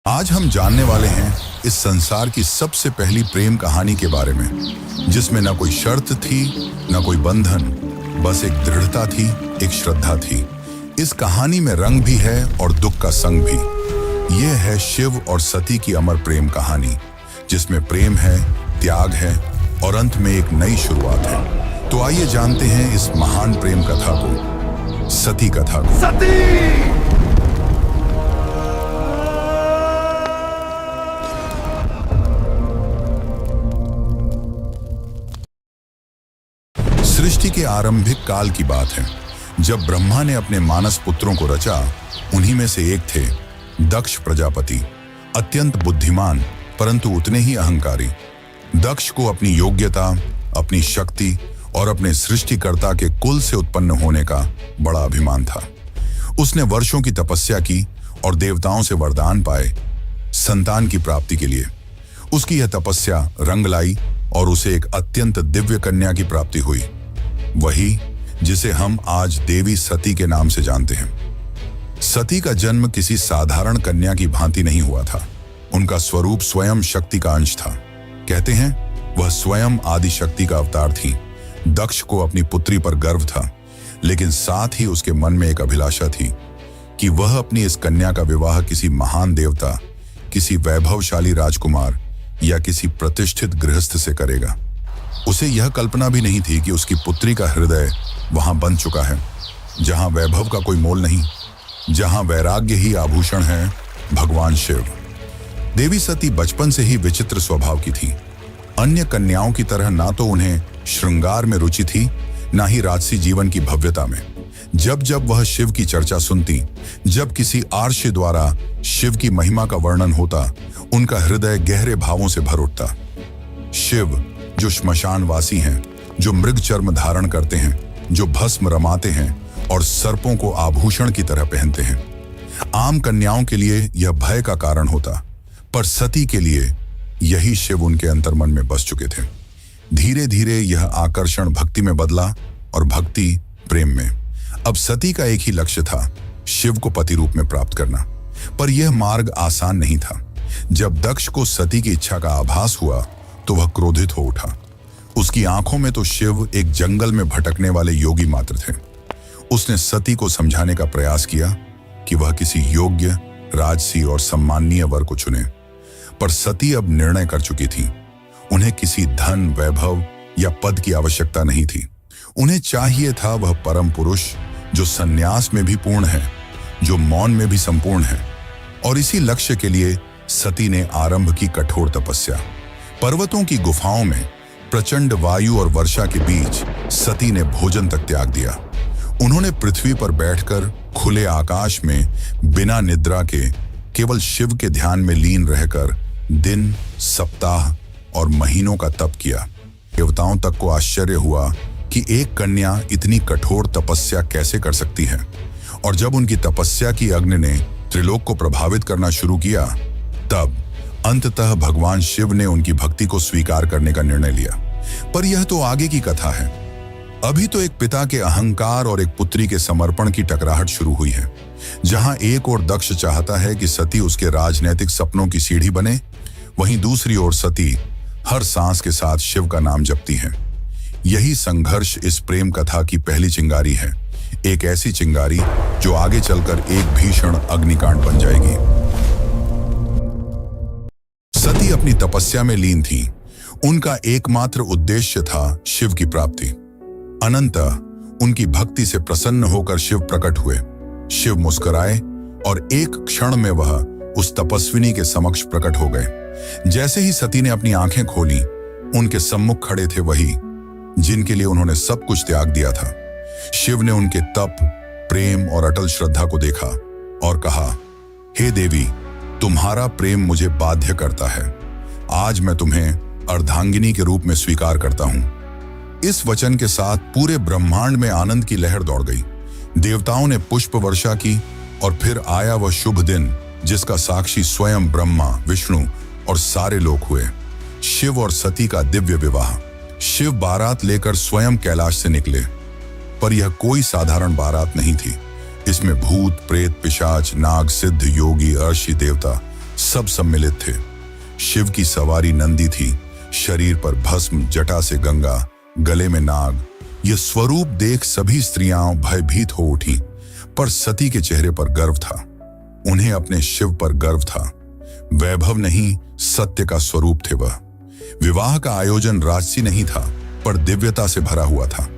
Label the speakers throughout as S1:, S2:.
S1: आज हम जानने वाले हैं इस संसार की सबसे पहली प्रेम कहानी के बारे में, जिसमें न कोई शर्त थी, न कोई बंधन, बस एक दृढ़ता थी, एक श्रद्धा थी। इस कहानी में रंग भी है और दुख का संग भी। यह है शिव और सती की अमर प्रेम कहानी, जिसमें प्रेम है, त्याग है और अंत में एक नई शुरुआत है। तो आइए जानते हैं इस महान प्रेम कथा को, सती कथा को।
S2: सती!
S1: सृष्टि के आरंभिक काल की बात है, जब ब्रह्मा ने अपने मानस पुत्रों को रचा। उन्हीं में से एक थे दक्ष प्रजापति, अत्यंत बुद्धिमान परंतु उतने ही अहंकारी। दक्ष को अपनी योग्यता, अपनी शक्ति और अपने सृष्टिकर्ता के कुल से उत्पन्न होने का बड़ा अभिमान था। उसने वर्षों की तपस्या की और देवताओं से वरदान पाए संतान की प्राप्ति के लिए। उसकी यह तपस्या रंग लाई और उसे एक अत्यंत दिव्य कन्या की प्राप्ति हुई, वही जिसे हम आज देवी सती के नाम से जानते हैं। सती का जन्म किसी साधारण कन्या की भांति नहीं हुआ था। उनका स्वरूप स्वयं शक्ति का अंश था। कहते हैं वह स्वयं आदि शक्ति का अवतार थी। दक्ष को अपनी पुत्री पर गर्व था, लेकिन साथ ही उसके मन में एक अभिलाषा थी कि वह अपनी इस कन्या का विवाह किसी महान देवता, किसी वैभवशाली राजकुमार या किसी प्रतिष्ठित गृहस्थ से करेगा। उसे यह कल्पना भी नहीं थी कि उसकी पुत्री का हृदय वहां बन चुका है, जहां वैभव का कोई मोल नहीं, जहां वैराग्य ही आभूषण है, भगवान शिव। देवी सती बचपन से ही विचित्र स्वभाव की थी। अन्य कन्याओं की तरह ना तो उन्हें श्रृंगार में रुचि थी, ना ही राजसी जीवन की भव्यता में। जब जब वह शिव की चर्चा सुनती, जब किसी आर्षि द्वारा शिव की महिमा का वर्णन होता, उनका हृदय गहरे भावों से भर उठता। शिव जो श्मशानवासी हैं, जो मृग चर्म धारण करते हैं, जो भस्म रमाते हैं और सर्पों को आभूषण की तरह पहनते हैं। आम कन्याओं के लिए यह भय का कारण होता, पर सती के लिए यही शिव उनके अंतर्मन में बस चुके थे। धीरे धीरे यह आकर्षण भक्ति में बदला और भक्ति प्रेम में। अब सती का एक ही लक्ष्य था, शिव को पति रूप में प्राप्त करना। पर यह मार्ग आसान नहीं था। जब दक्ष को सती की इच्छा का आभास हुआ तो वह क्रोधित हो उठा। उसकी आंखों में तो शिव एक जंगल में भटकने वाले योगी मात्र थे। उसने सती को समझाने का प्रयास किया कि वह किसी योग्य, राजसी और सम्माननीय वर को चुने, पर सती अब निर्णय कर चुकी थी। उन्हें किसी धन, वैभव या पद की आवश्यकता नहीं थी। उन्हें चाहिए था वह परम पुरुष जो संन्यास में भी पूर्ण है, जो मौन में भी संपूर्ण है। और इसी लक्ष्य के लिए सती ने आरंभ की कठोर तपस्या। पर्वतों की गुफाओं में प्रचंड वायु और वर्षा के बीच सती ने भोजन तक त्याग दिया। उन्होंने पृथ्वी पर बैठकर खुले आकाश में बिना निद्रा के केवल शिव के ध्यान में लीन रहकर दिन, सप्ताह और महीनों का तप किया। देवताओं तक को आश्चर्य हुआ कि एक कन्या इतनी कठोर तपस्या कैसे कर सकती है। और जब उनकी तपस्या की अग्नि ने त्रिलोक को प्रभावित करना शुरू किया, तब अंततः भगवान शिव ने उनकी भक्ति को स्वीकार करने का निर्णय लिया। पर यह तो आगे की कथा है। अभी तो एक पिता के अहंकार और एक पुत्री के समर्पण की टकराहट शुरू हुई है। जहां एक ओर दक्ष चाहता है कि सती उसके राजनैतिक सपनों की सीढ़ी बने, वहीं दूसरी ओर सती हर सांस के साथ शिव का नाम जपती है। यही संघर्ष इस प्रेम कथा की पहली चिंगारी है, एक ऐसी चिंगारी जो आगे चलकर एक भीषण अग्निकांड बन जाएगी। सती अपनी तपस्या में लीन थी। उनका एकमात्र उद्देश्य था शिव की प्राप्ति। अनंतः उनकी भक्ति से प्रसन्न होकर शिव प्रकट हुए। शिव मुस्कुराए और एक क्षण में वह उस तपस्विनी के समक्ष प्रकट हो गए। जैसे ही सती ने अपनी आंखें खोली, उनके सम्मुख खड़े थे वही जिनके लिए उन्होंने सब कुछ त्याग दिया था। शिव ने उनके तप, प्रेम और अटल श्रद्धा को देखा और कहा, हे देवी, तुम्हारा प्रेम मुझे बाध्य करता है। आज मैं तुम्हें अर्धांगिनी के रूप में स्वीकार करता हूं। इस वचन के साथ पूरे ब्रह्मांड में आनंद की लहर दौड़ गई। देवताओं ने पुष्प वर्षा की और फिर आया वह शुभ दिन जिसका साक्षी स्वयं ब्रह्मा, विष्णु और सारे लोग हुए। शिव और सती का दिव्य विवाह। शिव बारात लेकर स्वयं कैलाश से निकले, पर यह कोई साधारण बारात नहीं थी। इसमें भूत, प्रेत, पिशाच, नाग, सिद्ध, योगी, अर्षि, देवता सब सम्मिलित थे। शिव की सवारी नंदी थी, शरीर पर भस्म, जटा से गंगा, गले में नाग। यह स्वरूप देख सभी स्त्रियां भयभीत हो उठी, पर सती के चेहरे पर गर्व था। उन्हें अपने शिव पर गर्व था। वैभव नहीं, सत्य का स्वरूप थे वह। विवाह का आयोजन राजसी नहीं था, पर दिव्यता से भरा हुआ था।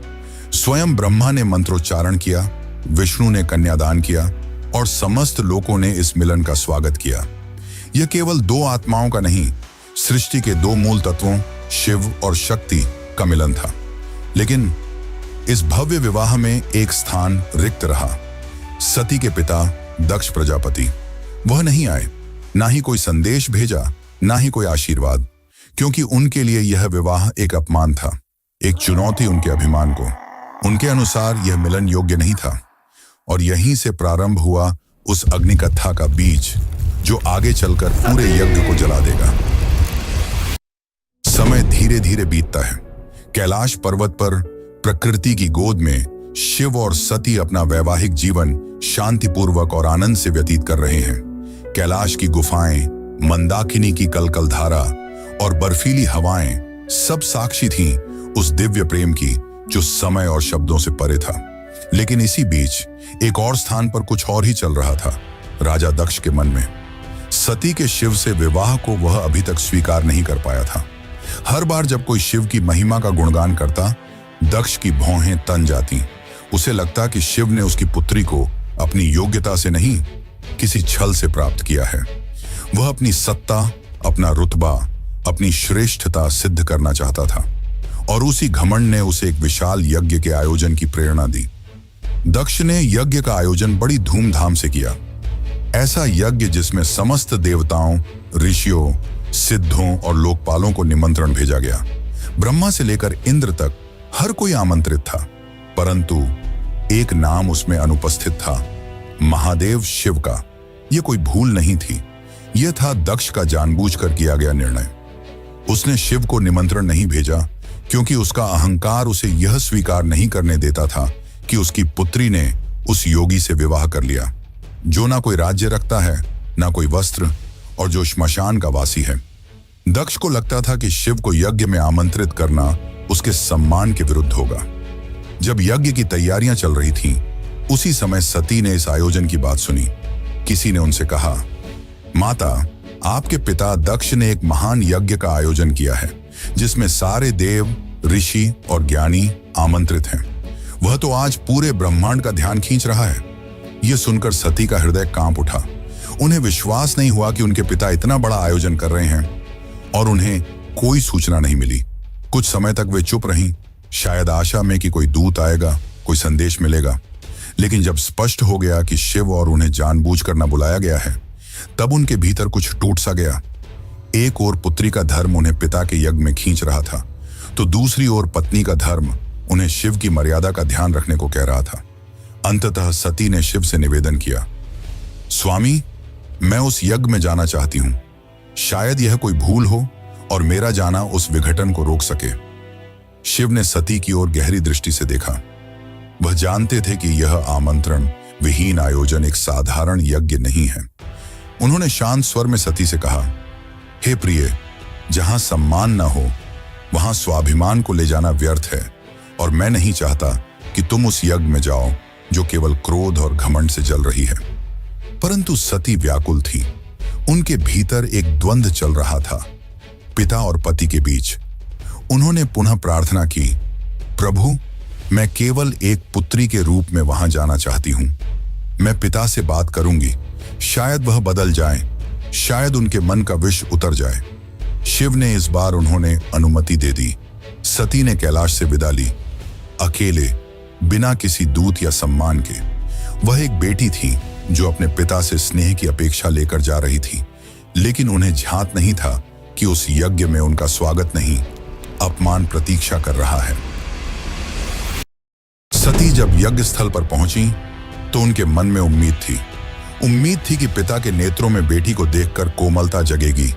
S1: स्वयं ब्रह्मा ने मंत्रोच्चारण किया, विष्णु ने कन्यादान किया और समस्त लोगों ने इस मिलन का स्वागत किया। यह केवल दो आत्माओं का नहीं, सृष्टि के दो मूल तत्वों शिव और शक्ति का मिलन था। लेकिन इस भव्य विवाह में एक स्थान रिक्त रहा। सती के पिता दक्ष प्रजापति, वह नहीं आए, ना ही कोई संदेश भेजा, ना ही कोई आशीर्वाद, क्योंकि उनके लिए यह विवाह एक अपमान था, एक चुनौती उनके अभिमान को। उनके अनुसार यह मिलन योग्य नहीं था। और यहीं से प्रारंभ हुआ उस अग्निकथा का बीज, जो आगे चलकर पूरे यज्ञ को जला देगा। समय धीरे धीरे बीतता है। कैलाश पर्वत पर प्रकृति की गोद में शिव और सती अपना वैवाहिक जीवन शांतिपूर्वक और आनंद से व्यतीत कर रहे हैं। कैलाश की गुफाएं, मंदाकिनी की कलकल धारा और बर्फीली हवाएं सब साक्षी थीं उस दिव्य प्रेम की, जो समय और शब्दों से परे था। लेकिन इसी बीच एक और स्थान पर कुछ और ही चल रहा था, राजा दक्ष के मन में। सती के शिव से विवाह को वह अभी तक स्वीकार नहीं कर पाया था। हर बार जब कोई शिव की महिमा का गुणगान करता, दक्ष की भौहें तन जाती। उसे लगता कि शिव ने उसकी पुत्री को अपनी योग्यता से नहीं, किसी छल से प्राप्त किया है। वह अपनी सत्ता, अपना रुतबा, अपनी श्रेष्ठता सिद्ध करना चाहता था, और उसी घमंड ने उसे एक विशाल यज्ञ के आयोजन की प्रेरणा दी। दक्ष ने यज्ञ का आयोजन बड़ी धूमधाम से किया। ऐसा यज्ञ जिसमें समस्त देवताओं, ऋषियों, सिद्धों और लोकपालों को निमंत्रण भेजा गया। ब्रह्मा से लेकर इंद्र तक हर कोई आमंत्रित था, परंतु एक नाम उसमें अनुपस्थित था, महादेव शिव का। यह कोई भूल नहीं थी, यह था दक्ष का जानबूझकर किया गया निर्णय। उसने शिव को निमंत्रण नहीं भेजा, क्योंकि उसका अहंकार उसे यह स्वीकार नहीं करने देता था कि उसकी पुत्री ने उस योगी से विवाह कर लिया, जो ना कोई राज्य रखता है, ना कोई वस्त्र, और जो श्मशान का वासी है। दक्ष को लगता था कि शिव को यज्ञ में आमंत्रित करना उसके सम्मान के विरुद्ध होगा। जब यज्ञ की तैयारियां चल रही थीं, उसी समय सती ने इस आयोजन की बात सुनी। किसी ने उनसे कहा, माता, आपके पिता दक्ष ने एक महान यज्ञ का आयोजन किया है, जिसमें सारे देव, ऋषि और ज्ञानी आमंत्रित हैं। वह तो आज पूरे ब्रह्मांड का ध्यान खींच रहा है। यह सुनकर सती का हृदय कांप उठा। उन्हें विश्वास नहीं हुआ कि उनके पिता इतना बड़ा आयोजन कर रहे हैं, और उन्हें कोई सूचना नहीं मिली। कुछ समय तक वे चुप रहीं, शायद आशा में कि कोई दूत आएगा, कोई संदेश मिलेगा। लेकिन जब स्पष्ट हो गया कि शिव और उन्हें जानबूझकर न बुलाया गया है, तब उनके भीतर कुछ टूट सा गया। एक ओर पुत्री का धर्म उन्हें पिता के यज्ञ में खींच रहा था, तो दूसरी ओर पत्नी का धर्म उन्हें शिव की मर्यादा का ध्यान रखने को कह रहा था। अंततः सती ने शिव से निवेदन किया, स्वामी, मैं उस यज्ञ में जाना चाहती हूं। शायद यह कोई भूल हो और मेरा जाना उस विघटन को रोक सके। शिव ने सती की ओर गहरी दृष्टि से देखा। वह जानते थे कि यह आमंत्रण विहीन आयोजन एक साधारण यज्ञ नहीं है। उन्होंने शांत स्वर में सती से कहा, हे प्रिय, जहां सम्मान न हो वहां स्वाभिमान को ले जाना व्यर्थ है, और मैं नहीं चाहता कि तुम उस यज्ञ में जाओ जो केवल क्रोध और घमंड से जल रही है। परंतु सती व्याकुल थी। उनके भीतर एक द्वंद्व चल रहा था, पिता और पति के बीच। उन्होंने पुनः प्रार्थना की, प्रभु, मैं केवल एक पुत्री के रूप में वहां जाना चाहती हूं। मैं पिता से बात करूंगी, शायद वह बदल जाए, शायद उनके मन का विष उतर जाए। शिव ने इस बार उन्होंने अनुमति दे दी। सती ने कैलाश से विदा ली, अकेले, बिना किसी दूत या सम्मान के। वह एक बेटी थी जो अपने पिता से स्नेह की अपेक्षा लेकर जा रही थी, लेकिन उन्हें झांत नहीं था कि उस यज्ञ में उनका स्वागत नहीं, अपमान प्रतीक्षा कर रहा है। सती जब यज्ञ स्थल पर पहुंची तो उनके मन में उम्मीद थी कि पिता के नेत्रों में बेटी को देखकर कोमलता जगेगी,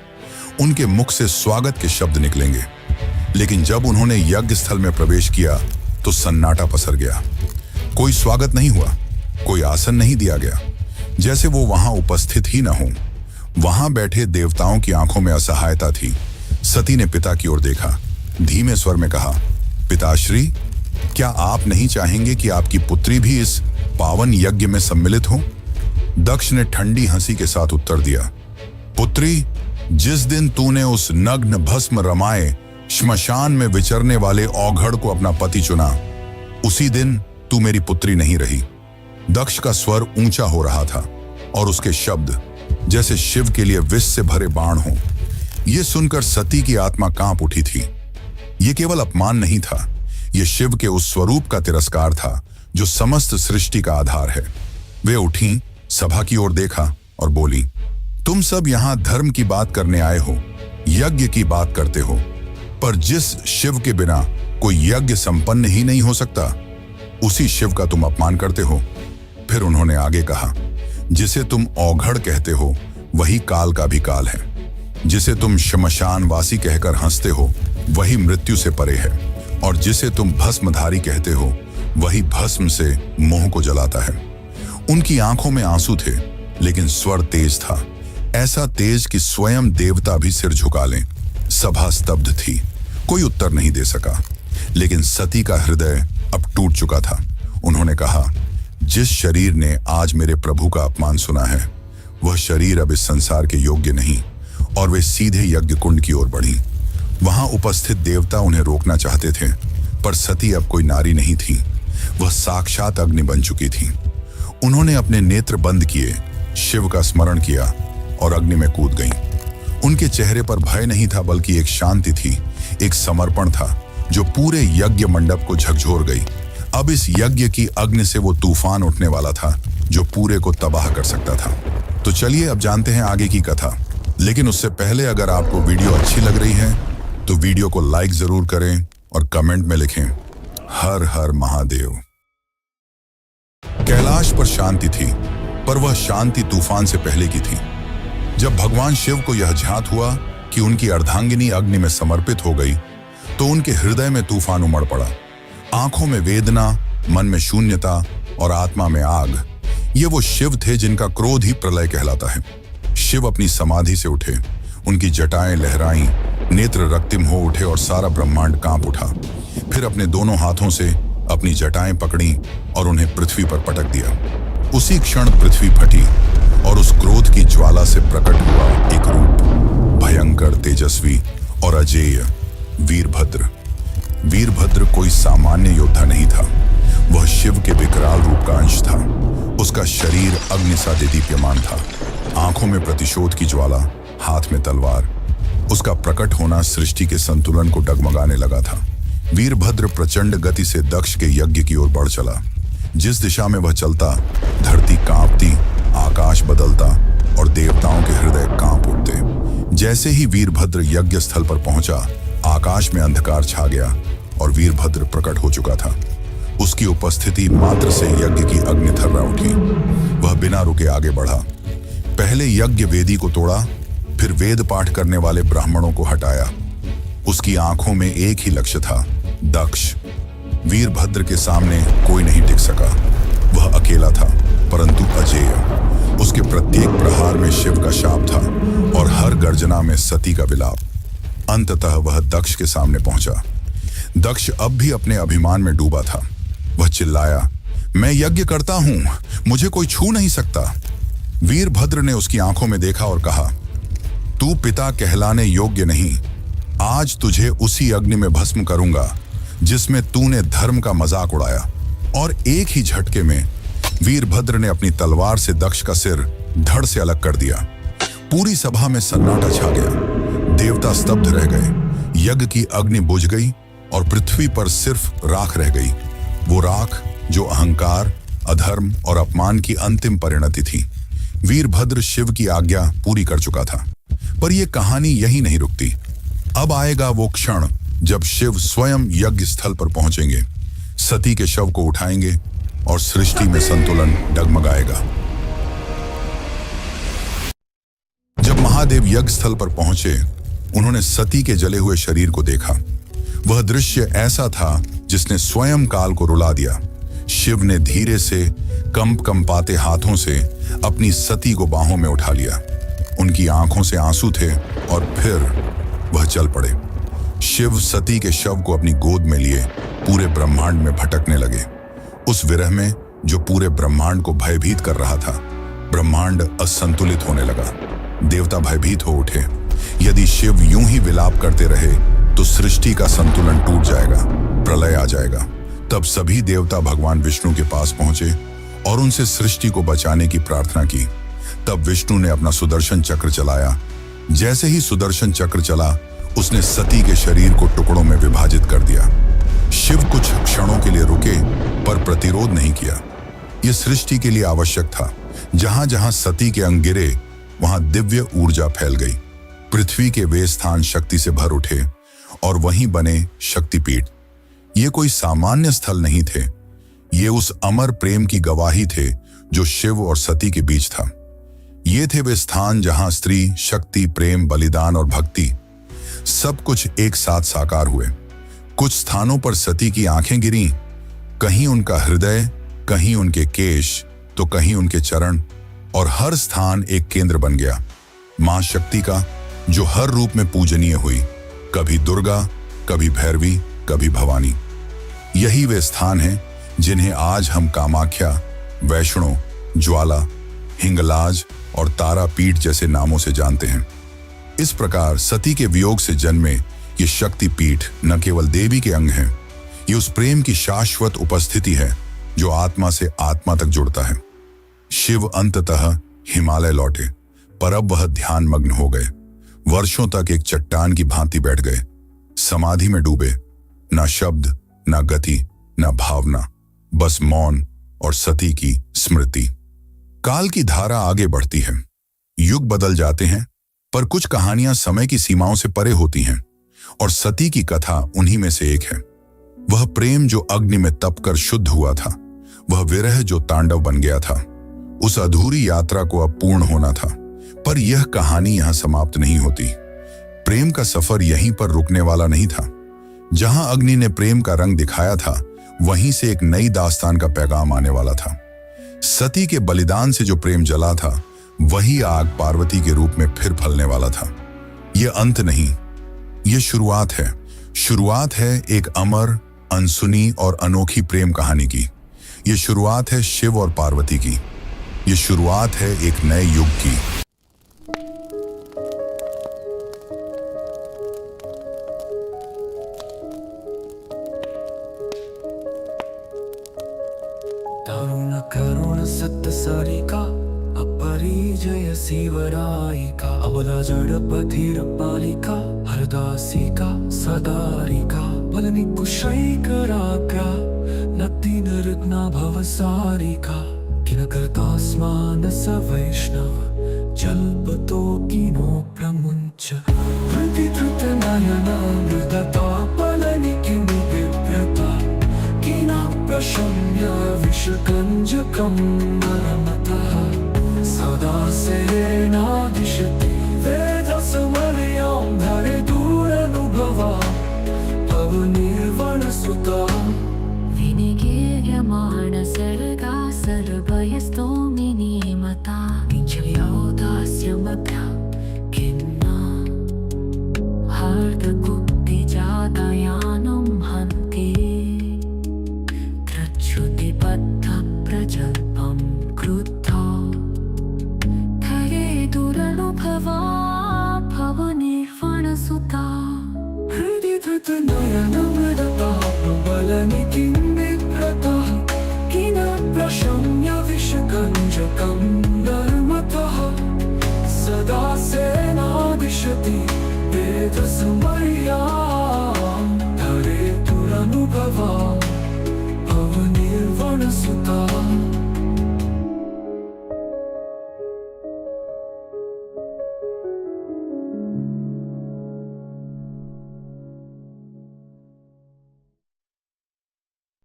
S1: उनके मुख से स्वागत के शब्द निकलेंगे। लेकिन जब उन्होंने यज्ञ स्थल में प्रवेश किया तो सन्नाटा पसर गया। कोई स्वागत नहीं हुआ, कोई आसन नहीं दिया गया, जैसे वो वहां उपस्थित ही न हो। वहां बैठे देवताओं की आंखों में असहायता थी। सती ने पिता की ओर देखा, धीमे स्वर में कहा, पिताश्री, क्या आप नहीं चाहेंगे कि आपकी पुत्री भी इस पावन यज्ञ में सम्मिलित हो? दक्ष ने ठंडी हंसी के साथ उत्तर दिया, पुत्री, जिस दिन तूने उस नग्न भस्म रमाए श्मशान में विचरने वाले औघड़ को अपना पति चुना, उसी दिन तू मेरी पुत्री नहीं रही। दक्ष का स्वर ऊंचा हो रहा था और उसके शब्द जैसे शिव के लिए विष से भरे बाण हो। यह सुनकर सती की आत्मा कांप उठी थी। यह केवल अपमान नहीं था, यह शिव के उस स्वरूप का तिरस्कार था जो समस्त सृष्टि का आधार है। वे उठी, सभा की ओर देखा और बोली, तुम सब यहां धर्म की बात करने आए हो, यज्ञ की बात करते हो, पर जिस शिव के बिना कोई यज्ञ संपन्न ही नहीं हो सकता, उसी शिव का तुम अपमान करते हो। फिर उन्होंने आगे कहा, जिसे तुम औघड़ कहते हो वही काल का भी काल है। जिसे तुम श्मशानवासी कहकर हंसते हो वही मृत्यु से परे है, और जिसे तुम भस्मधारी कहते हो वही भस्म से मोह को जलाता है। उनकी आंखों में आंसू थे, लेकिन स्वर तेज था, ऐसा तेज कि स्वयं देवता भी सिर झुका लें। सभा स्तब्ध थी, कोई उत्तर नहीं दे सका, लेकिन सती का हृदय अब टूट चुका था। उन्होंने कहा, जिस शरीर ने आज मेरे प्रभु का अपमान सुना है, वह शरीर अब इस संसार के योग्य नहीं। और वे सीधे यज्ञ कुंड की ओर बढ़ी। वहां उपस्थित देवता उन्हें रोकना चाहते थे, पर सती अब कोई नारी नहीं थी, वह साक्षात अग्नि बन चुकी थी। उन्होंने अपने नेत्र बंद किए, शिव का स्मरण किया और अग्नि में कूद गईं। उनके चेहरे पर भय नहीं था, बल्कि एक शांति थी, एक समर्पण था जो पूरे यज्ञ मंडप को झकझोर गई। अब इस यज्ञ की अग्नि से वो तूफान उठने वाला था जो पूरे को तबाह कर सकता था। तो चलिए अब जानते हैं आगे की कथा। लेकिन उससे पहले अगर आपको वीडियो अच्छी लग रही है तो वीडियो को लाइक जरूर करें और कमेंट में लिखें, हर हर महादेव। कैलाश पर शांति थी, पर वह शांति तूफान से पहले की थी। जब भगवान शिव को यह ज्ञात हुआ कि उनकी अर्धांगिनी अग्नि में समर्पित हो गई, तो उनके हृदय में तूफान उमड़ पड़ा। आंखों में वेदना, मन में शून्यता और आत्मा में आग। ये वो शिव थे जिनका क्रोध ही प्रलय कहलाता है। शिव अपनी समाधि से उठे, उनकी जटाएं लहराईं, नेत्र रक्तिम हो उठे और सारा ब्रह्मांड कांप उठा। फिर अपने दोनों हाथों से अपनी जटाएं पकड़ी और उन्हें पृथ्वी पर पटक दिया। उसी क्षण पृथ्वी फटी और उस क्रोध की ज्वाला से प्रकट हुआ एक रूप, भयंकर, तेजस्वी और अजेय, वीरभद्र। वीरभद्र कोई सामान्य योद्धा नहीं था, वह शिव के विकराल रूप का अंश था। उसका शरीर अग्नि सा दीप्यमान था, आंखों में प्रतिशोध की ज्वाला, हाथ में तलवार। उसका प्रकट होना सृष्टि के संतुलन को डगमगाने लगा था। वीरभद्र प्रचंड गति से दक्ष के यज्ञ की ओर बढ़ चला। जिस दिशा में वह चलता, धरती कांपती, आकाश बदलता और देवताओं के हृदय कांप उठते। जैसे ही वीरभद्र यज्ञ स्थल पर पहुंचा, आकाश में अंधकार छा गया और वीरभद्र प्रकट हो चुका था। उसकी उपस्थिति मात्र से यज्ञ की अग्नि थर्रा उठी। वह बिना रुके आगे बढ़ा। पहले यज्ञ वेदी को तोड़ा, फिर वेद पाठ करने वाले ब्राह्मणों को हटाया। उसकी आंखों में एक ही लक्ष्य था, दक्ष। वीरभद्र के सामने कोई नहीं टिक सका। वह अकेला था, परंतु अजेय। उसके प्रत्येक प्रहार में शिव का शाप था और हर गर्जना में सती का विलाप। अंततः वह दक्ष के सामने पहुंचा। दक्ष अब भी अपने अभिमान में डूबा था। वह चिल्लाया, मैं यज्ञ करता हूं, मुझे कोई छू नहीं सकता। वीरभद्र ने उसकी आंखों में देखा और कहा, तू पिता कहलाने योग्य नहीं। आज तुझे उसी अग्नि में भस्म करूंगा जिसमें तूने धर्म का मजाक उड़ाया। और एक ही झटके में वीरभद्र ने अपनी तलवार से दक्ष का सिर धड़ से अलग कर दिया। पूरी सभा में सन्नाटा छा गया। देवता स्तब्ध रह गए। यज्ञ की अग्नि बुझ गई और पृथ्वी पर सिर्फ राख रह गई। वो राख जो अहंकार, अधर्म और अपमान की अंतिम परिणति थी। वीरभद्र शिव की आज्ञा पूरी कर चुका था, पर यह कहानी यही नहीं रुकती। अब आएगा वो क्षण जब शिव स्वयं यज्ञ स्थल पर पहुंचेंगे, सती के शव को उठाएंगे और सृष्टि में संतुलन डगमगाएगा। जब महादेव यज्ञ स्थल पर पहुंचे, उन्होंने सती के जले हुए शरीर को देखा। वह दृश्य ऐसा था जिसने स्वयं काल को रुला दिया। शिव ने धीरे से कंपाते हाथों से अपनी सती को बाहों में उठा लिया। उनकी आंखों से आंसू थे और फिर वह चल पड़े। शिव सती के शव को अपनी गोद में लिए पूरे ब्रह्मांड में भटकने लगे। उस विरह में जो पूरे ब्रह्मांड को भयभीत कर रहा था, ब्रह्मांड असंतुलित होने लगा। देवता भयभीत हो उठे। यदि शिव यूं ही विलाप करते रहे तो सृष्टि का संतुलन टूट जाएगा, प्रलय आ जाएगा। तब सभी देवता भगवान विष्णु के पास पहुंचे और उनसे सृष्टि को बचाने की प्रार्थना की। तब विष्णु ने अपना सुदर्शन चक्र चलाया। जैसे ही सुदर्शन चक्र चला, उसने सती के शरीर को टुकड़ों में विभाजित कर दिया। शिव कुछ क्षणों के लिए रुके पर प्रतिरोध नहीं किया। यह सृष्टि के लिए आवश्यक था। जहां जहां सती के अंग गिरे वहां दिव्य ऊर्जा फैल गई। पृथ्वी के वे स्थान शक्ति से भर उठे और वहीं बने शक्तिपीठ। ये कोई सामान्य स्थल नहीं थे। ये उस अमर प्रेम की गवाही थे जो शिव और सती के बीच था। ये थे वे स्थान जहां स्त्री, शक्ति, प्रेम, बलिदान और भक्ति सब कुछ एक साथ साकार हुए। कुछ स्थानों पर सती की आंखें गिरीं, कहीं उनका हृदय, कहीं उनके केश, तो कहीं उनके चरण, और हर स्थान एक केंद्र बन गया मां शक्ति का, जो हर रूप में पूजनीय हुई। कभी दुर्गा, कभी भैरवी, कभी भवानी। यही वे स्थान हैं जिन्हें आज हम कामाख्या, वैष्णो, ज्वाला, हिंगलाज और तारापीठ जैसे नामों से जानते हैं। इस प्रकार सती के वियोग से जन्मे ये शक्तिपीठ न केवल देवी के अंग हैं, ये उस प्रेम की शाश्वत उपस्थिति है जो आत्मा से आत्मा तक जुड़ता है। शिव अंततः हिमालय लौटे, पर अब वह ध्यान मग्न हो गए। वर्षों तक एक चट्टान की भांति बैठ गए, समाधि में डूबे। ना शब्द, ना गति, ना भावना, बस मौन और सती की स्मृति। काल की धारा आगे बढ़ती है, युग बदल जाते हैं, पर कुछ कहानियां समय की सीमाओं से परे होती हैं, और सती की कथा उन्हीं में से एक है। वह प्रेम जो अग्नि में तपकर शुद्ध हुआ था, वह विरह जो तांडव बन गया था। उस अधूरी यात्रा को अब पूर्ण होना था, पर यह कहानी यहां समाप्त नहीं होती। प्रेम का सफर यहीं पर रुकने वाला नहीं था। जहां अग्नि ने प्रेम का रंग दिखाया था, वहीं से एक नई दास्तान का पैगाम आने वाला था। सती के बलिदान से जो प्रेम जला था, वही आग पार्वती के रूप में फिर फलने वाला था। यह अंत नहीं, यह शुरुआत है। शुरुआत है एक अमर, अनसुनी और अनोखी प्रेम कहानी की। यह शुरुआत है शिव और पार्वती की। यह शुरुआत है एक नए युग की।
S2: दारुण करुण सत्य सारिका अपरिजय शिवरायिका अबला जडपथिर पालिका हरदासिका सदारिका बलनि कुशैकराग्रा नक्तिन रत्ना भवसारिका किनकर्तास्मान स वैष्णव जल्पतो किनो प्रमुञ्च वृत्तिधृतनयना मृदता बलनि किमु बिभ्रता किना प्रशम्य विषकञ्जकं नरमतः सदा सेनादिशति वेदसमर्यां धरे दूरनुभवा पवनिर्वणसुता
S3: विनिगीयमाण सर्गा सर्वयस्तोमिनी मता किञ्चयोदास्य मध्या खिन्ना हार्दकुक्तिजातयानं हन्ति त्रच्छ्रुतिबद्धप्रजल्पं क्रुद्धा धरे दुरनुभवा भवनिर्वणसुता
S2: हृदि धृतनयनमृदता प्रबलनि किं बिभ्रतः किन प्रशम्य विषकञ्जकं नर्मतः सदा सेनादिशति वेदसमर्यां धरे दुरनुभवा भवनिर्वणसुता